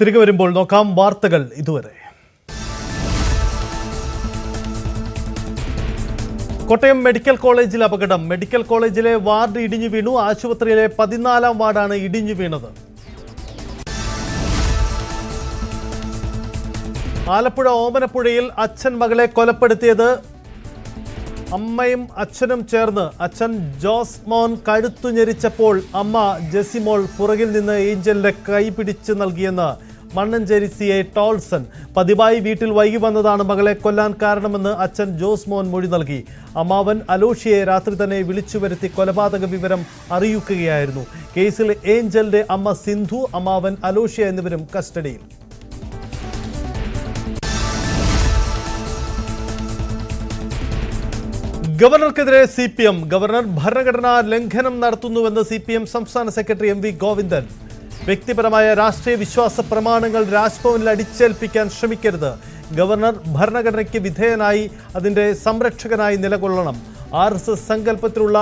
തിരികെ വരുമ്പോൾ നോക്കാം വാർത്തകൾ. ഇതുവരെ കോട്ടയം മെഡിക്കൽ കോളേജിൽ അപകടം. മെഡിക്കൽ കോളേജിലെ വാർഡ് ഇടിഞ്ഞു വീണു. ആശുപത്രിയിലെ 14-ാം വാർഡാണ് ഇടിഞ്ഞു വീണത്. ആലപ്പുഴ ഓമനപ്പുഴയിൽ അച്ഛൻ മകളെ കൊലപ്പെടുത്തിയത്. അമ്മയും അച്ഛനും ചേർന്ന് അച്ഛൻ ജോസ്മോൻ കഴുത്തു ഞെരിച്ചപ്പോൾ അമ്മ ജെസിമോൾ പുറകിൽ നിന്ന് ഏഞ്ചലിന്റെ കൈ പിടിച്ചു നൽകിയെന്ന് മണ്ണഞ്ചേരി CI ടോൾസൺ. പതിവായി വീട്ടിൽ വൈകി വന്നതാണ് മകളെ കൊല്ലാൻ കാരണമെന്ന് അച്ഛൻ ജോസ്മോൻ മൊഴി നൽകി. അമ്മാവൻ അലോഷിയെ രാത്രി തന്നെ വിളിച്ചു വരുത്തി കൊലപാതക വിവരം അറിയിക്കുകയായിരുന്നു. കേസിൽ ഏഞ്ചലിന്റെ അമ്മ സിന്ധു, അമ്മാവൻ അലോഷിയ എന്നിവരും കസ്റ്റഡിയിൽ. ഗവർണർക്കെതിരെ CPM. ഗവർണർ ഭരണഘടനാ ലംഘനം നടത്തുന്നുവെന്ന് CPM സംസ്ഥാന സെക്രട്ടറി MV ഗോവിന്ദൻ. വ്യക്തിപരമായ രാഷ്ട്രീയ വിശ്വാസ പ്രമാണങ്ങൾ രാജ്ഭവനിൽ അടിച്ചേൽപ്പിക്കാൻ ശ്രമിക്കരുത്. ഗവർണർ ഭരണഘടനയ്ക്ക് വിധേയനായി അതിൻ്റെ സംരക്ഷകനായി നിലകൊള്ളണം. RSS സങ്കല്പത്തിലുള്ള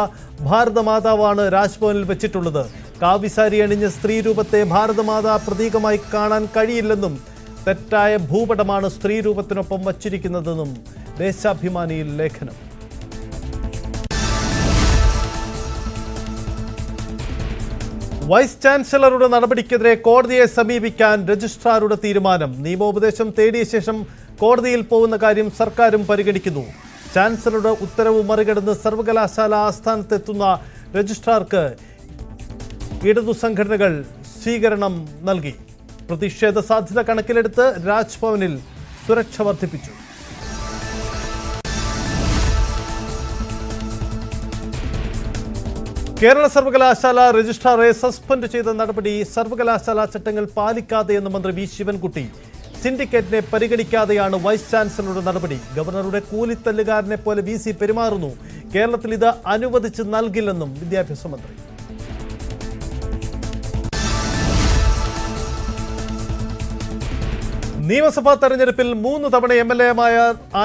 ഭാരതമാതാവാണ് രാജ്ഭവനിൽ വെച്ചിട്ടുള്ളത്. കാവിസാരി അണിഞ്ഞ സ്ത്രീ രൂപത്തെ ഭാരതമാതാ പ്രതീകമായി കാണാൻ കഴിയില്ലെന്നും തെറ്റായ ഭൂപടമാണ് സ്ത്രീ രൂപത്തിനൊപ്പം വച്ചിരിക്കുന്നതെന്നും ദേശാഭിമാനിയിൽ ലേഖനം. വൈസ് ചാൻസലറുടെ നടപടിക്കെതിരെ കോടതിയെ സമീപിക്കാൻ രജിസ്ട്രാറുടെ തീരുമാനം. നിയമോപദേശം തേടിയ ശേഷം കോടതിയിൽ പോകുന്ന കാര്യം സർക്കാരും പരിഗണിക്കുന്നു. ചാൻസലറുടെ ഉത്തരവ് മറികടന്ന് സർവകലാശാല ആസ്ഥാനത്തെത്തുന്ന രജിസ്ട്രാർക്ക് ഇടതു സംഘടനകൾ സ്വീകരണം നൽകി. പ്രതിഷേധ സാധ്യത കണക്കിലെടുത്ത് രാജ്ഭവനിൽ സുരക്ഷ വർദ്ധിപ്പിച്ചു. കേരള സർവകലാശാല രജിസ്ട്രാറെ സസ്പെൻഡ് ചെയ്ത നടപടി സർവകലാശാല ചട്ടങ്ങൾ പാലിക്കാതെയെന്ന് മന്ത്രി വി ശിവൻകുട്ടി. സിൻഡിക്കേറ്റിനെ പരിഗണിക്കാതെയാണ് വൈസ് ചാൻസലറുടെ നടപടി. ഗവർണറുടെ കൂലിത്തല്ലുകാരനെ പോലെ VC പെരുമാറുന്നു. കേരളത്തിൽ ഇത് അനുവദിച്ച് നൽകില്ലെന്നും വിദ്യാഭ്യാസ മന്ത്രി. നിയമസഭാ തെരഞ്ഞെടുപ്പിൽ 3 തവണ MLA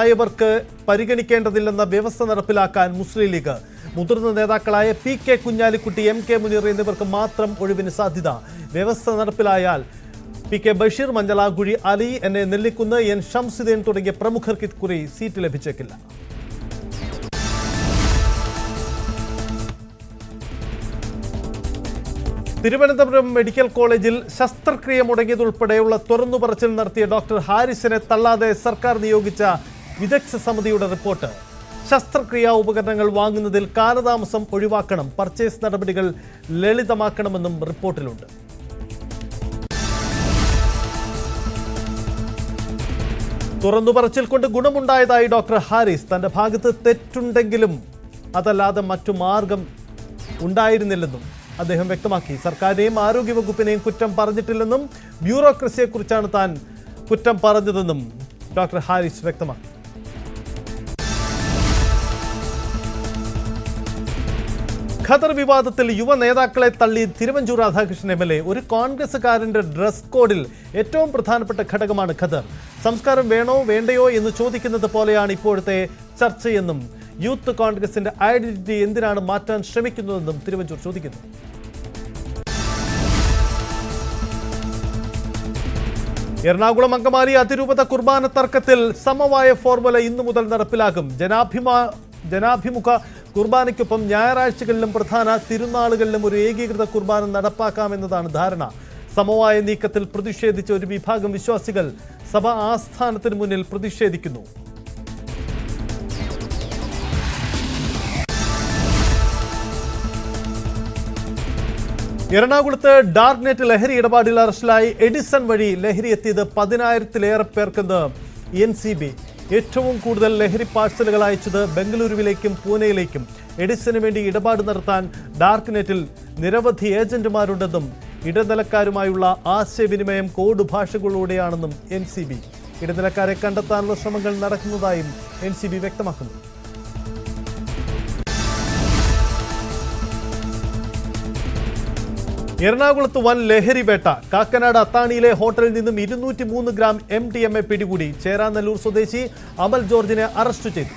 ആയവർക്ക് പരിഗണിക്കേണ്ടതില്ലെന്ന വ്യവസ്ഥ നടപ്പിലാക്കാൻ മുസ്ലിം ലീഗ്. മുതിർന്ന നേതാക്കളായ PK കുഞ്ഞാലിക്കുട്ടി, MK മുനീർ എന്നിവർക്ക് മാത്രം ഒഴിവിന് സാധ്യത. വ്യവസ്ഥ നടപ്പിലായാൽ PK Basheer, മഞ്ഞളാകുഴി Ali, NA Nellikunnu, N Shamsuddin തുടങ്ങിയ പ്രമുഖർക്ക് ഇക്കുറി സീറ്റ് ലഭിച്ചേക്കില്ല. തിരുവനന്തപുരം മെഡിക്കൽ കോളേജിൽ ശസ്ത്രക്രിയ മുടങ്ങിയതുൾപ്പെടെയുള്ള തുറന്നുപറച്ചിൽ നടത്തിയ ഡോക്ടർ ഹാരിസിനെ തള്ളാതെ സർക്കാർ നിയോഗിച്ച വിദഗ്ധ സമിതിയുടെ റിപ്പോർട്ട്. ശസ്ത്രക്രിയാ ഉപകരണങ്ങൾ വാങ്ങുന്നതിൽ കാലതാമസം ഒഴിവാക്കണം, പർച്ചേസ് നടപടികൾ ലളിതമാക്കണമെന്നും റിപ്പോർട്ടിലുണ്ട്. തുറന്നുപറച്ചിൽ കൊണ്ട് ഗുണമുണ്ടായതായി ഡോക്ടർ ഹാരിസ്. തന്റെ ഭാഗത്ത് തെറ്റുണ്ടെങ്കിലും അതല്ലാതെ മറ്റു മാർഗം ഉണ്ടായിരുന്നില്ലെന്നും അദ്ദേഹം വ്യക്തമാക്കി. സർക്കാരിനെയും ആരോഗ്യവകുപ്പിനെയും കുറ്റം പറഞ്ഞിട്ടില്ലെന്നും ബ്യൂറോക്രസിയെക്കുറിച്ചാണ് താൻ കുറ്റം പറഞ്ഞതെന്നും ഡോക്ടർ ഹാരിസ് വ്യക്തമാക്കി. ഖദർ വിവാദത്തിൽ യുവ നേതാക്കളെ തള്ളി തിരുവഞ്ചൂർ രാധാകൃഷ്ണൻ MLA. ഒരു കോൺഗ്രസുകാരന്റെ ഡ്രസ് കോഡിൽ ഏറ്റവും പ്രധാനപ്പെട്ട ഘടകമാണ് ഖദർ. സംസ്കാരം വേണോ വേണ്ടയോ എന്ന് ചോദിക്കുന്നത് പോലെയാണ് ഇപ്പോഴത്തെ ചർച്ചയെന്നും യൂത്ത് കോൺഗ്രസിന്റെ ഐഡന്റിറ്റി എന്തിനാണ് മാറ്റാൻ ശ്രമിക്കുന്നതെന്നും തിരുവഞ്ചൂർ ചോദിക്കുന്നു. എറണാകുളം അങ്കമാലി അതിരൂപത കുർബാന തർക്കത്തിൽ സമവായ ഫോർമുല ഇന്നു മുതൽ നടപ്പിലാകും. ജനാഭിമുഖ കുർബാനയ്ക്കൊപ്പം ഞായറാഴ്ചകളിലും പ്രധാന തിരുനാളുകളിലും ഒരു ഏകീകൃത കുർബാന നടപ്പാക്കാമെന്നതാണ് ധാരണ. സമവായ നീക്കത്തിൽ പ്രതിഷേധിച്ച ഒരു വിഭാഗം വിശ്വാസികൾ സഭാ ആസ്ഥാനത്തിന് മുന്നിൽ പ്രതിഷേധിക്കുന്നു. എറണാകുളത്ത് ഡാർക്ക് നെറ്റ് ലഹരി ഇടപാടിൽ അറസ്റ്റിലായി എഡിസൺ വഴി ലഹരി എത്തിയത് 10,000-ലേറെ പേർക്കെന്ന് NCB. ഏറ്റവും കൂടുതൽ ലഹരി പാഴ്സലുകൾ അയച്ചത് ബംഗളൂരുവിലേക്കും പൂനെയിലേക്കും. എഡിസന് വേണ്ടി ഇടപാട് നടത്താൻ ഡാർക്ക് നെറ്റിൽ നിരവധി ഏജന്റുമാരുണ്ടെന്നും ഇടനിലക്കാരുമായുള്ള ആശയവിനിമയം കോഡ് ഭാഷകളിലൂടെയാണെന്നും NCB. ഇടനിലക്കാരെ കണ്ടെത്താനുള്ള ശ്രമങ്ങൾ നടക്കുന്നതായും NCB വ്യക്തമാക്കുന്നു. എറണാകുളത്ത് വൻ ലഹരി വേട്ട. കാക്കനാട് അത്താണിയിലെ ഹോട്ടലിൽ നിന്നും 203 ഗ്രാം MDMA പിടികൂടി. ചേരാനെല്ലൂർ സ്വദേശി അമൽ ജോർജിനെ അറസ്റ്റ് ചെയ്തു.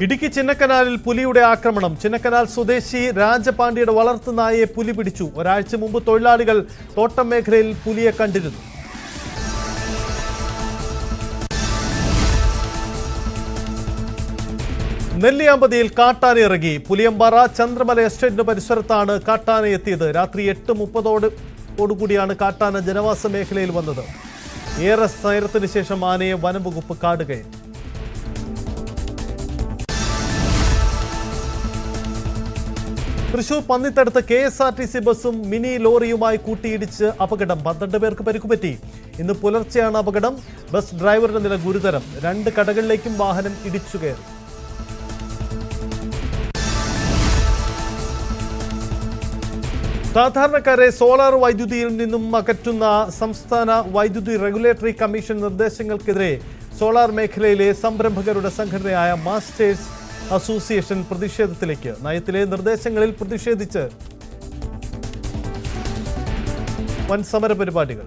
ഇടുക്കി ചിന്നക്കനാലിൽ പുലിയുടെ ആക്രമണം. ചിന്നക്കനാൽ സ്വദേശി രാജപാണ്ഡ്യയുടെ വളർത്തുനായയെ പുലി പിടിച്ചു. ഒരാഴ്ച മുമ്പ് തൊഴിലാളികൾ തോട്ടം മേഖലയിൽ പുലിയെ കണ്ടിരുന്നു. നെല്ലിയാമ്പതിയിൽ കാട്ടാന ഇറങ്ങി. പുലിയമ്പാറ ചന്ദ്രമല എസ്റ്റേറ്റിന് പരിസരത്താണ് കാട്ടാന എത്തിയത്. രാത്രി 8:30 കാട്ടാന ജനവാസ മേഖലയിൽ വന്നത്. ഏറെ നേരത്തിന് ശേഷം ആനയെ വനംവകുപ്പ് കാടുകയറ്റി. തൃശൂർ പന്നിത്തടുത്ത് KSRTC ബസും മിനി ലോറിയുമായി കൂട്ടിയിടിച്ച് അപകടം. 12 പേർക്ക് പരിക്കുപറ്റി. ഇന്ന് പുലർച്ചെയാണ് അപകടം. ബസ് ഡ്രൈവറുടെ നില ഗുരുതരം. 2 കടകളിലേക്കും വാഹനം ഇടിച്ചു കയറി. സാധാരണക്കാരെ സോളാർ വൈദ്യുതിയിൽ നിന്നും അകറ്റുന്ന സംസ്ഥാന വൈദ്യുതി റെഗുലേറ്ററി കമ്മീഷൻ നിർദ്ദേശങ്ങൾക്കെതിരെ സോളാർ മേഖലയിലെ സംരംഭകരുടെ സംഘടനയായ മാസ്റ്റേഴ്സ് അസോസിയേഷൻ പ്രതിഷേധത്തിലേക്ക്. നയത്തിലെ നിർദ്ദേശങ്ങളിൽ പ്രതിഷേധിച്ച് വൻ സമര പരിപാടികൾ.